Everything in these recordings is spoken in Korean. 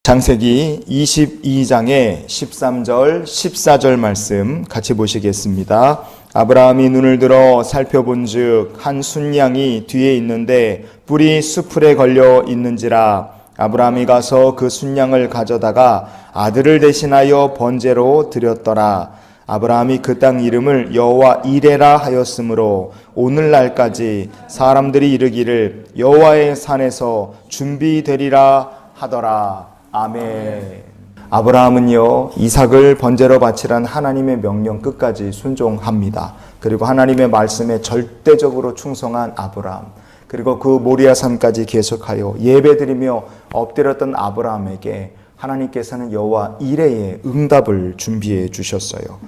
창세기 22장의 13절, 14절 말씀 같이 보시겠습니다. 아브라함이 눈을 들어 살펴본즉 한 순양이 뒤에 있는데 뿔이 수풀에 걸려 있는지라. 아브라함이 가서 그 순양을 가져다가 아들을 대신하여 번제로 드렸더라. 아브라함이 그 땅 이름을 여호와 이레라 하였으므로 오늘날까지 사람들이 이르기를 여호와의 산에서 준비되리라 하더라. 아멘. 아브라함은요, 이삭을 번제로 바치란 하나님의 명령 끝까지 순종합니다. 그리고 하나님의 말씀에 절대적으로 충성한 아브라함, 그리고 그 모리아 산까지 계속하여 예배드리며 엎드렸던 아브라함에게 하나님께서는 여호와 이레의 응답을 준비해 주셨어요.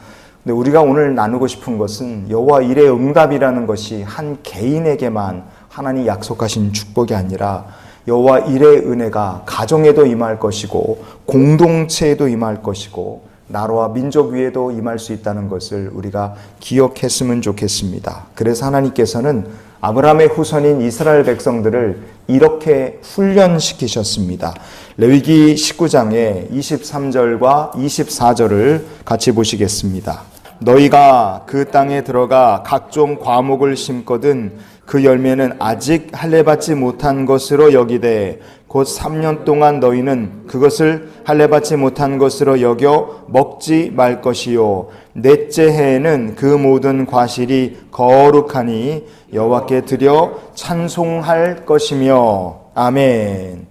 근데 우리가 오늘 나누고 싶은 것은 여호와 이레의 응답이라는 것이 한 개인에게만 하나님 약속하신 축복이 아니라 여호와 이레의 은혜가 가정에도 임할 것이고 공동체에도 임할 것이고 나라와 민족 위에도 임할 수 있다는 것을 우리가 기억했으면 좋겠습니다. 그래서 하나님께서는 아브라함의 후손인 이스라엘 백성들을 이렇게 훈련시키셨습니다. 레위기 19장의 23절과 24절을 같이 보시겠습니다. 너희가 그 땅에 들어가 각종 과목을 심거든 그 열매는 아직 할례받지 못한 것으로 여기되 곧 3년 동안 너희는 그것을 할례받지 못한 것으로 여겨 먹지 말 것이요 넷째 해에는 그 모든 과실이 거룩하니 여호와께 드려 찬송할 것이며. 아멘.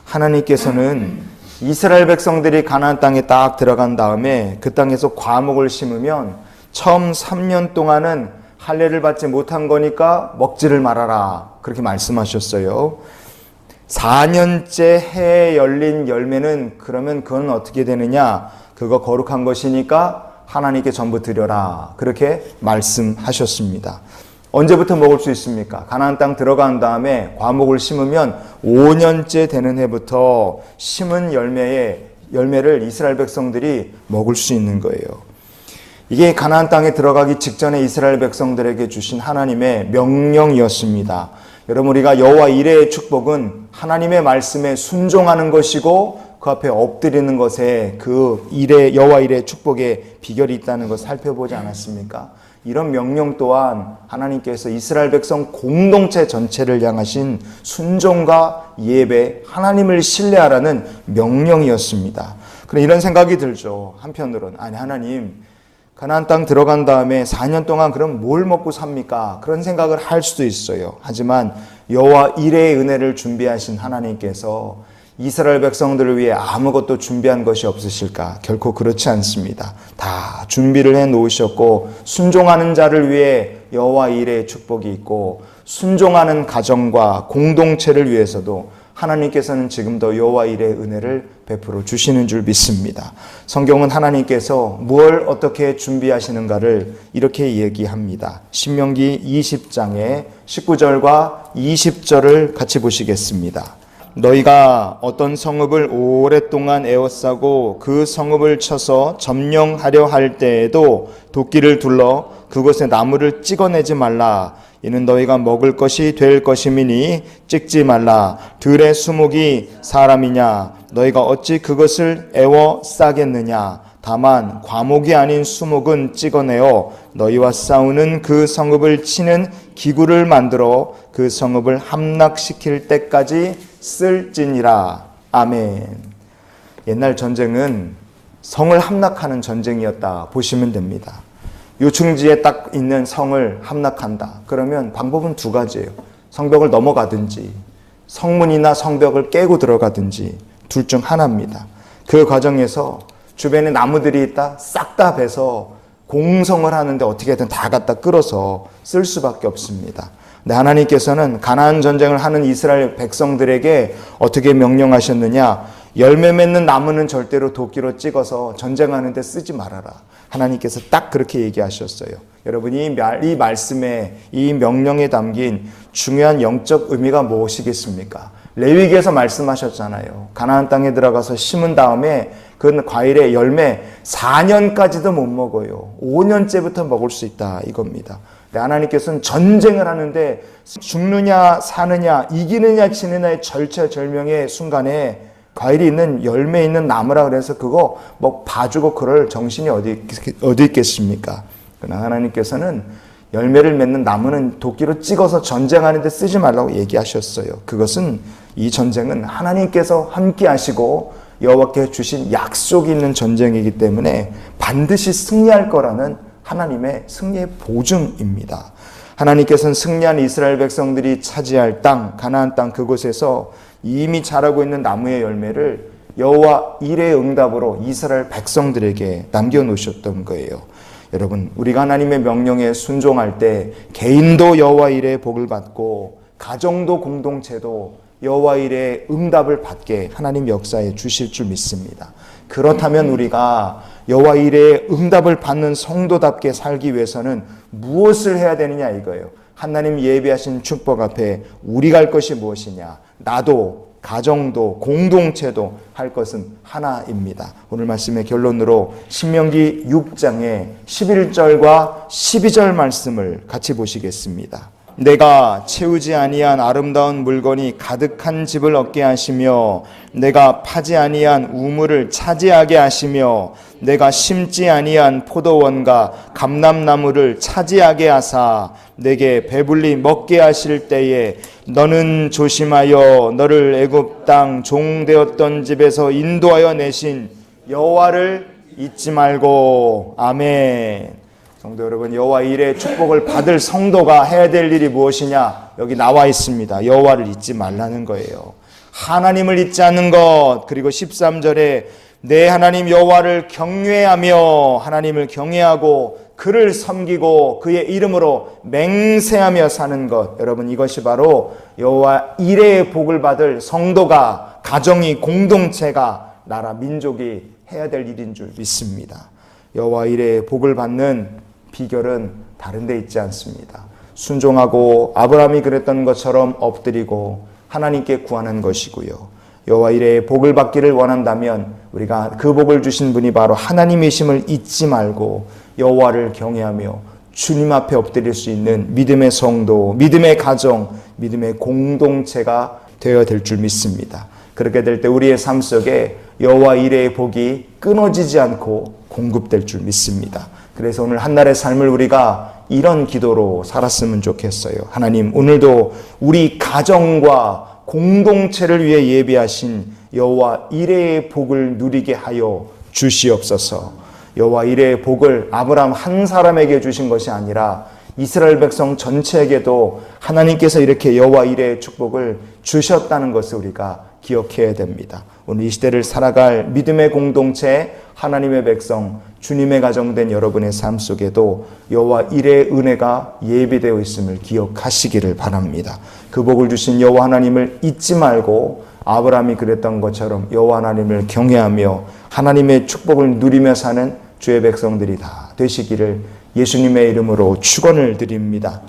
하나님께서는 이스라엘 백성들이 가나안 땅에 딱 들어간 다음에 그 땅에서 과목을 심으면 처음 3년 동안은 할례를 받지 못한 거니까 먹지를 말아라, 그렇게 말씀하셨어요. 4년째 해에 열린 열매는 그러면 그건 어떻게 되느냐, 그거 거룩한 것이니까 하나님께 전부 드려라, 그렇게 말씀하셨습니다. 언제부터 먹을 수 있습니까? 가나안 땅 들어간 다음에 과목을 심으면 5년째 되는 해부터 심은 열매를 이스라엘 백성들이 먹을 수 있는 거예요. 이게 가나안 땅에 들어가기 직전에 이스라엘 백성들에게 주신 하나님의 명령이었습니다. 여러분, 우리가 여호와 이레의 축복은 하나님의 말씀에 순종하는 것이고 그 앞에 엎드리는 것에 그 여호와 이레의 축복의 비결이 있다는 것을 살펴보지 않았습니까? 이런 명령 또한 하나님께서 이스라엘 백성 공동체 전체를 향하신 순종과 예배, 하나님을 신뢰하라는 명령이었습니다. 그럼 이런 생각이 들죠. 한편으로는 아니, 하나님 가나안 땅 들어간 다음에 4년 동안 그럼 뭘 먹고 삽니까? 그런 생각을 할 수도 있어요. 하지만 여호와 이레의 은혜를 준비하신 하나님께서 이스라엘 백성들을 위해 아무것도 준비한 것이 없으실까? 결코 그렇지 않습니다. 다 준비를 해 놓으셨고 순종하는 자를 위해 여호와 이레의 축복이 있고 순종하는 가정과 공동체를 위해서도 하나님께서는 지금도 여호와 이레의 은혜를 베풀어 주시는 줄 믿습니다. 성경은 하나님께서 뭘 어떻게 준비하시는가를 이렇게 얘기합니다. 신명기 20장의 19절과 20절을 같이 보시겠습니다. 너희가 어떤 성읍을 오랫동안 에워싸고 그 성읍을 쳐서 점령하려 할 때에도 도끼를 둘러 그곳에 나무를 찍어내지 말라. 이는 너희가 먹을 것이 될 것임이니 찍지 말라. 들의 수목이 사람이냐? 너희가 어찌 그것을 에워싸겠느냐? 다만 과목이 아닌 수목은 찍어내어 너희와 싸우는 그 성읍을 치는 기구를 만들어 그 성읍을 함락시킬 때까지 쓸지니라. 아멘. 옛날 전쟁은 성을 함락하는 전쟁이었다 보시면 됩니다. 요충지에 딱 있는 성을 함락한다. 그러면 방법은 두 가지예요. 성벽을 넘어가든지 성문이나 성벽을 깨고 들어가든지 둘 중 하나입니다. 그 과정에서 주변에 나무들이 있다 싹 다 베서 공성을 하는데 어떻게든 다 갖다 끌어서 쓸 수밖에 없습니다. 근데 하나님께서는 가나안 전쟁을 하는 이스라엘 백성들에게 어떻게 명령하셨느냐? 열매 맺는 나무는 절대로 도끼로 찍어서 전쟁하는데 쓰지 말아라. 하나님께서 딱 그렇게 얘기하셨어요. 여러분이 이 말씀에, 이 명령에 담긴 중요한 영적 의미가 무엇이겠습니까? 레위기에서 말씀하셨잖아요. 가나안 땅에 들어가서 심은 다음에 그 과일의 열매 4년까지도 못 먹어요. 5년째부터 먹을 수 있다, 이겁니다. 하나님께서는 전쟁을 하는데 죽느냐 사느냐 이기느냐 지느냐의 절체절명의 순간에 과일이 있는 열매 있는 나무라 그래서 그거 뭐 봐주고 그럴 정신이 어디 있겠습니까? 그러나 하나님께서는 열매를 맺는 나무는 도끼로 찍어서 전쟁하는 데 쓰지 말라고 얘기하셨어요. 그것은 이 전쟁은 하나님께서 함께 하시고 여호와께 주신 약속이 있는 전쟁이기 때문에 반드시 승리할 거라는 하나님의 승리의 보증입니다. 하나님께서는 승리한 이스라엘 백성들이 차지할 땅, 가나안 땅 그곳에서 이미 자라고 있는 나무의 열매를 여호와 일의 응답으로 이스라엘 백성들에게 남겨놓으셨던 거예요. 여러분, 우리가 하나님의 명령에 순종할 때 개인도 여호와 일의 복을 받고 가정도 공동체도 여호와 일의 응답을 받게 하나님 역사에 주실 줄 믿습니다. 그렇다면 우리가 여호와 일의 응답을 받는 성도답게 살기 위해서는 무엇을 해야 되느냐 이거예요. 하나님 예비하신 축복 앞에 우리가 할 것이 무엇이냐? 나도 가정도 공동체도 할 것은 하나입니다. 오늘 말씀의 결론으로 신명기 6장의 11절과 12절 말씀을 같이 보시겠습니다. 내가 채우지 아니한 아름다운 물건이 가득한 집을 얻게 하시며 내가 파지 아니한 우물을 차지하게 하시며 내가 심지 아니한 포도원과 감람나무를 차지하게 하사 내게 배불리 먹게 하실 때에 너는 조심하여 너를 애굽 땅 종되었던 집에서 인도하여 내신 여호와를 잊지 말고. 아멘. 성도 여러분, 여호와 일의 축복을 받을 성도가 해야 될 일이 무엇이냐? 여기 나와 있습니다. 여호와를 잊지 말라는 거예요. 하나님을 잊지 않는 것. 그리고 13절에 내 하나님 여호와를 경외하며 하나님을 경외하고 그를 섬기고 그의 이름으로 맹세하며 사는 것. 여러분, 이것이 바로 여호와 일의 복을 받을 성도가, 가정이, 공동체가, 나라, 민족이 해야 될 일인 줄 믿습니다. 여호와 일의 복을 받는 비결은 다른 데 있지 않습니다. 순종하고 아브라함이 그랬던 것처럼 엎드리고 하나님께 구하는 것이고요. 여호와 일의 복을 받기를 원한다면 우리가 그 복을 주신 분이 바로 하나님이심을 잊지 말고 여호와를 경외하며 주님 앞에 엎드릴 수 있는 믿음의 성도, 믿음의 가정, 믿음의 공동체가 되어야 될 줄 믿습니다. 그렇게 될 때 우리의 삶 속에 여호와 일의 복이 끊어지지 않고 공급될 줄 믿습니다. 그래서 오늘 한날의 삶을 우리가 이런 기도로 살았으면 좋겠어요. 하나님, 오늘도 우리 가정과 공동체를 위해 예비하신 여호와 일의 복을 누리게 하여 주시옵소서. 여호와 일의 복을 아브라함 한 사람에게 주신 것이 아니라 이스라엘 백성 전체에게도 하나님께서 이렇게 여호와 일의 축복을 주셨다는 것을 우리가 기억해야 됩니다. 오늘 이 시대를 살아갈 믿음의 공동체, 하나님의 백성, 주님의 가정된 여러분의 삶 속에도 여호와 일의 은혜가 예비되어 있음을 기억하시기를 바랍니다. 그 복을 주신 여호와 하나님을 잊지 말고 아브라함이 그랬던 것처럼 여호와 하나님을 경외하며 하나님의 축복을 누리며 사는 주의 백성들이 다 되시기를 예수님의 이름으로 축원을 드립니다.